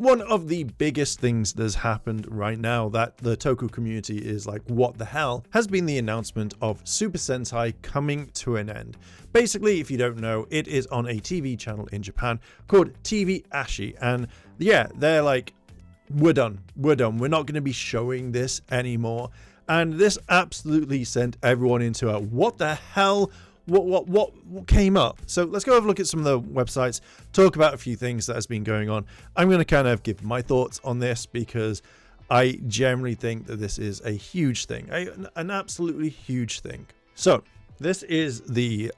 one of the biggest things that's happened right now that the Toku community is like, what the hell, has been the announcement of Super Sentai coming to an end. Basically, if you don't know, it is on a TV channel in Japan called TV Ashi, and yeah, they're like, we're done, we're not going to be showing this anymore. And this absolutely sent everyone into a what the hell, what came up. So let's go have a look at some of the websites, talk about a few things that has been going on. I'm going to kind of give my thoughts on this because I generally think that this is a huge thing, an absolutely huge thing. So this is the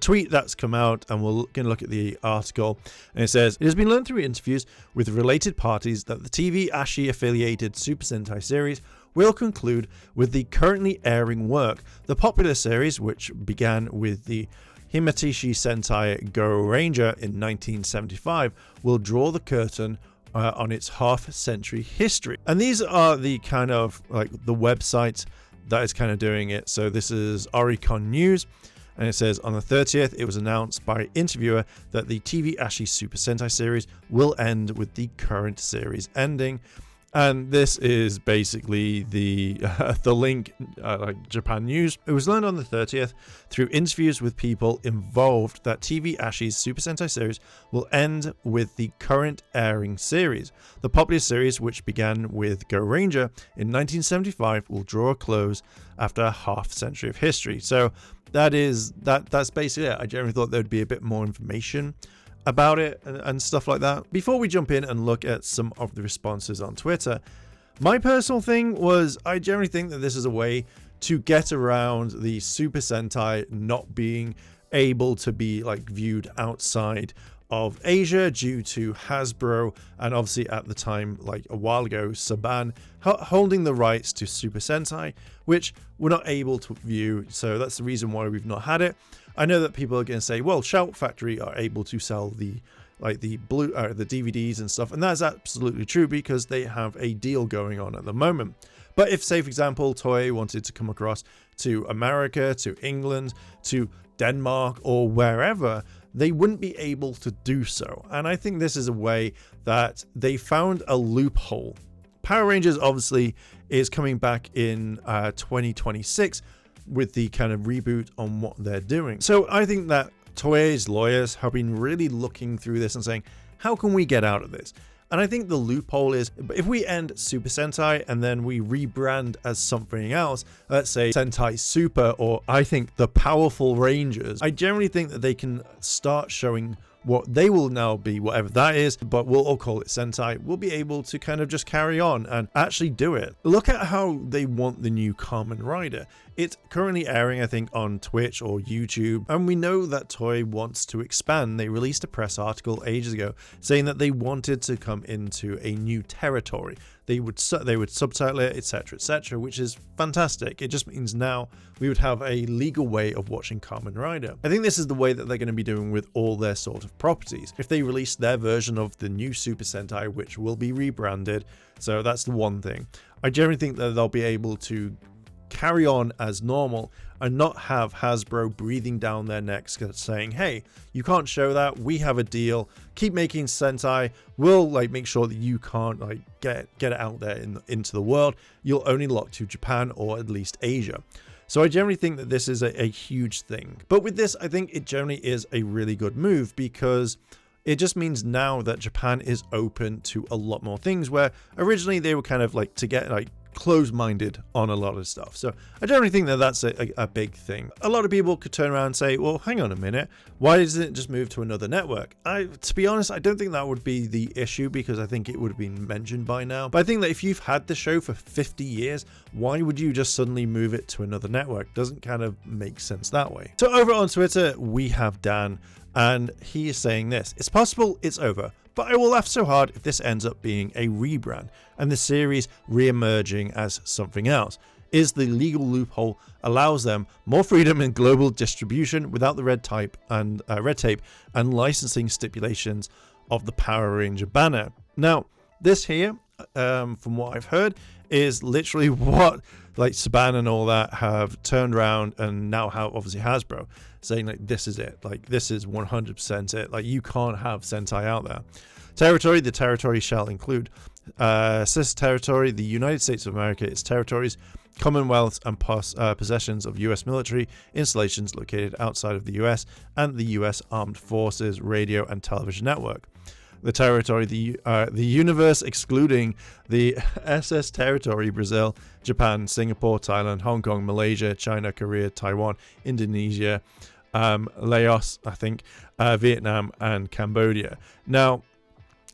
tweet that's come out, and we're going to look at the article, and it says, it has been learned through interviews with related parties that the TV Ashi affiliated Super Sentai series will conclude with the currently airing work. The popular series, which began with the Himatishi Sentai Go Ranger in 1975, will draw the curtain on its half-century history. And these are the kind of like the websites that is kind of doing it. So this is Oricon News, and it says, on the 30th, it was announced by interviewer that the TV Ashi Super Sentai series will end with the current series ending. And this is basically the link, like Japan News. It was learned on the 30th through interviews with people involved that TV Ashi's Super Sentai series will end with the current airing series. The popular series, which began with Go Ranger in 1975, will draw a close after a half century of history. So that's basically it. I generally thought there'd be a bit more information about it and stuff like that. Before we jump in and look at some of the responses on Twitter, my personal thing was, I generally think that this is a way to get around the Super Sentai not being able to be like viewed outside of Asia due to Hasbro, and obviously at the time, like a while ago, Saban holding the rights to Super Sentai, which we're not able to view. So that's the reason why we've not had it. I know that people are going to say, well, Shout Factory are able to sell the DVDs and stuff, and that's absolutely true because they have a deal going on at the moment. But if, say, for example, Toei wanted to come across to America, to England, to Denmark, or wherever, they wouldn't be able to do so. And I think this is a way that they found a loophole. Power Rangers obviously is coming back in 2026 with the kind of reboot on what they're doing. So I think that Toei's lawyers have been really looking through this and saying, how can we get out of this? And I think the loophole is, if we end Super Sentai and then we rebrand as something else, let's say Sentai Super, or I think the Powerful Rangers, I generally think that they can start showing what they will now be, whatever that is, but we'll all call it Sentai. We'll be able to kind of just carry on and actually do it. Look at how they want the new Kamen Rider. It's currently airing, I think, on Twitch or YouTube, and we know that Toei wants to expand. They released a press article ages ago saying that they wanted to come into a new territory. They would subtitle it, etc., which is fantastic. It just means now we would have a legal way of watching Kamen Rider. I think this is the way that they're going to be doing with all their sort of properties. If they release their version of the new Super Sentai, which will be rebranded, so that's the one thing. I generally think that they'll be able to carry on as normal and not have Hasbro breathing down their necks saying, hey, you can't show that, we have a deal, keep making Sentai, we'll like make sure that you can't like get it out there into the world, you'll only lock to Japan or at least Asia. So I generally think that this is a huge thing. But with this, I think it generally is a really good move because it just means now that Japan is open to a lot more things, where originally they were kind of like to get like closed-minded on a lot of stuff. So I generally think that that's a big thing. A lot of people could turn around and say, well, hang on a minute, why doesn't it just move to another network? To be honest, I don't think that would be the issue because I think it would have been mentioned by now. But I think that if you've had the show for 50 years, why would you just suddenly move it to another network? Doesn't kind of make sense that way. So over on Twitter, we have Dan, and he is saying this: it's possible it's over, but I will laugh so hard if this ends up being a rebrand and the series re-emerging as something else. Is the legal loophole allows them more freedom in global distribution without the red tape and licensing stipulations of the Power Ranger banner. Now, this here, from what I've heard, is literally what like Saban and all that have turned around, and now how obviously Hasbro saying like this is it, like this is 100% it, like you can't have Sentai out there. Territory, the territory shall include CIS territory, the United States of America, its territories, commonwealths and possessions of U.S. military installations located outside of the U.S. and the U.S. Armed Forces radio and television network. The territory, the universe excluding the SS territory, Brazil, Japan, Singapore, Thailand, Hong Kong, Malaysia, China, Korea, Taiwan, Indonesia, Laos, I think, Vietnam, and Cambodia. Now,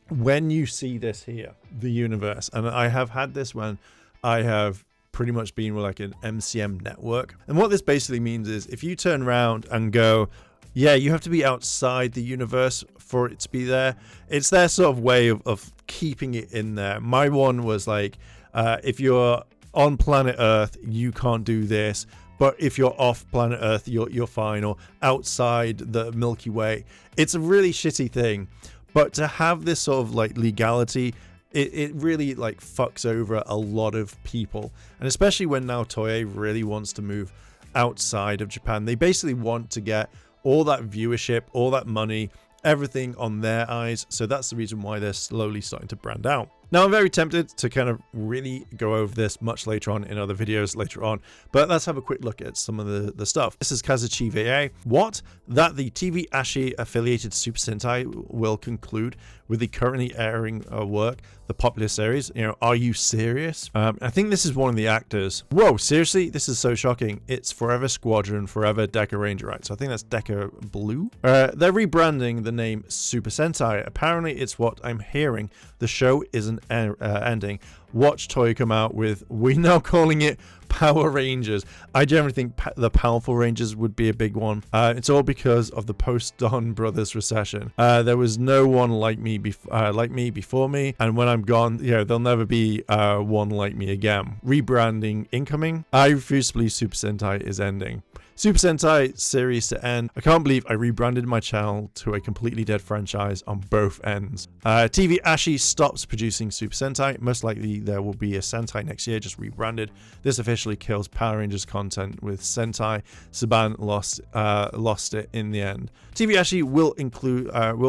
when you see this here, the universe, and I have had this when I have pretty much been with like an MCM network, and what this basically means is if you turn around and go, yeah, you have to be outside the universe for it to be there. It's their sort of way of keeping it in there. My one was like, if you're on planet Earth, you can't do this. But if you're off planet Earth, you're fine. Or outside the Milky Way. It's a really shitty thing. But to have this sort of like legality, it really like fucks over a lot of people. And especially when now Toei really wants to move outside of Japan. They basically want to get all that viewership, all that money, everything on their eyes. So that's the reason why they're slowly starting to brand out. Now, I'm very tempted to kind of really go over this much later on in other videos later on, but let's have a quick look at some of the stuff. This is Kazuchi VA. What? That the TV Ashi affiliated Super Sentai will conclude with the currently airing work, the popular series. You know, are you serious? I think this is one of the actors. Whoa, seriously? This is so shocking. It's Forever Squadron, Forever Deca Ranger, right? So I think that's Deca Blue. They're rebranding the name Super Sentai. Apparently, it's what I'm hearing. The show isn't ending. Watch Toei come out with, we're now calling it Power Rangers. I generally think the Powerful Rangers would be a big one. It's all because of the post-Don Brothers recession. There was no one like me before me, and when I'm gone, you know, there'll never be one like me again. Rebranding incoming. I refuse to believe Super Sentai is ending. Super Sentai series to end. I can't believe I rebranded my channel to a completely dead franchise on both ends. TV Ashi stops producing Super Sentai. Most likely there will be a Sentai next year, just rebranded. This officially kills Power Rangers content with Sentai. Saban lost it in the end. TV Ashi will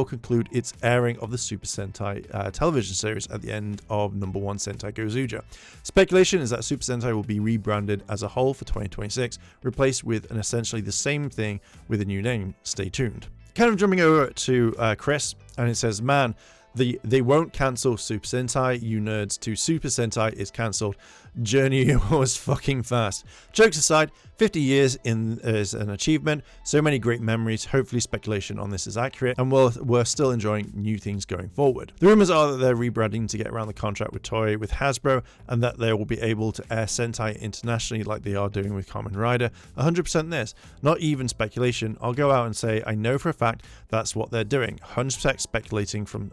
conclude its airing of the Super Sentai television series at the end of #1 Sentai Gozuja. Speculation is that Super Sentai will be rebranded as a whole for 2026, replaced with an essentially the same thing with a new name. Stay tuned. Kind of jumping over to Chris, and it says, man, they won't cancel Super Sentai, you nerds. To Super Sentai is cancelled. Journey was fucking fast. Jokes aside, 50 years is an achievement. So many great memories. Hopefully speculation on this is accurate, and we're still enjoying new things going forward. The rumors are that they're rebranding to get around the contract with Toei with Hasbro, and that they will be able to air Sentai internationally like they are doing with Kamen Rider. 100% this. Not even speculation. I'll go out and say I know for a fact that's what they're doing. 100% speculating from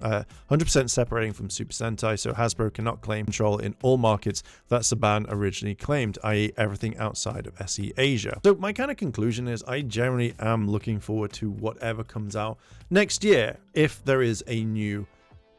100% separating from Super Sentai, so Hasbro cannot claim control in all markets that Saban originally claimed, i.e. everything outside of SE Asia. So my kind of conclusion is I generally am looking forward to whatever comes out next year, if there is a new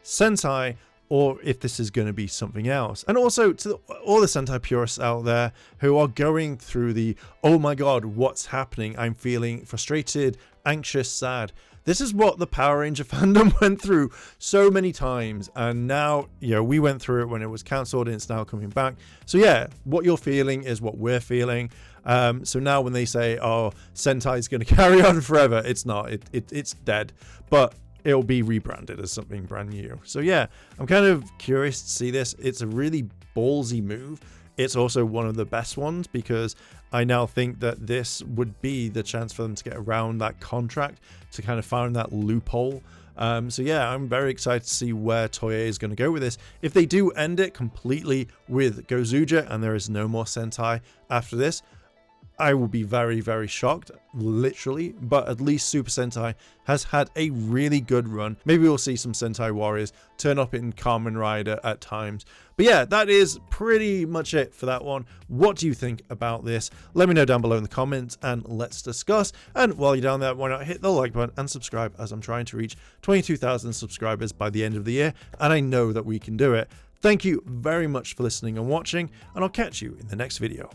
Sentai or if this is going to be something else. And also to all the Sentai purists out there who are going through the, oh my god, what's happening? I'm feeling frustrated, anxious, sad. This is what the Power Ranger fandom went through so many times, and now, you know, we went through it when it was cancelled and it's now coming back. So yeah, what you're feeling is what we're feeling. So now when they say, oh, Sentai is going to carry on forever, it's not. It's dead, but it'll be rebranded as something brand new. So yeah, I'm kind of curious to see this. It's a really ballsy move. It's also one of the best ones because I now think that this would be the chance for them to get around that contract, to kind of find that loophole. So yeah, I'm very excited to see where Toei is going to go with this. If they do end it completely with Gozuja and there is no more Sentai after this, I will be very, very shocked, literally, but at least Super Sentai has had a really good run. Maybe we'll see some Sentai Warriors turn up in Kamen Rider at times. But yeah, that is pretty much it for that one. What do you think about this? Let me know down below in the comments and let's discuss. And while you're down there, why not hit the like button and subscribe, as I'm trying to reach 22,000 subscribers by the end of the year, and I know that we can do it. Thank you very much for listening and watching, and I'll catch you in the next video.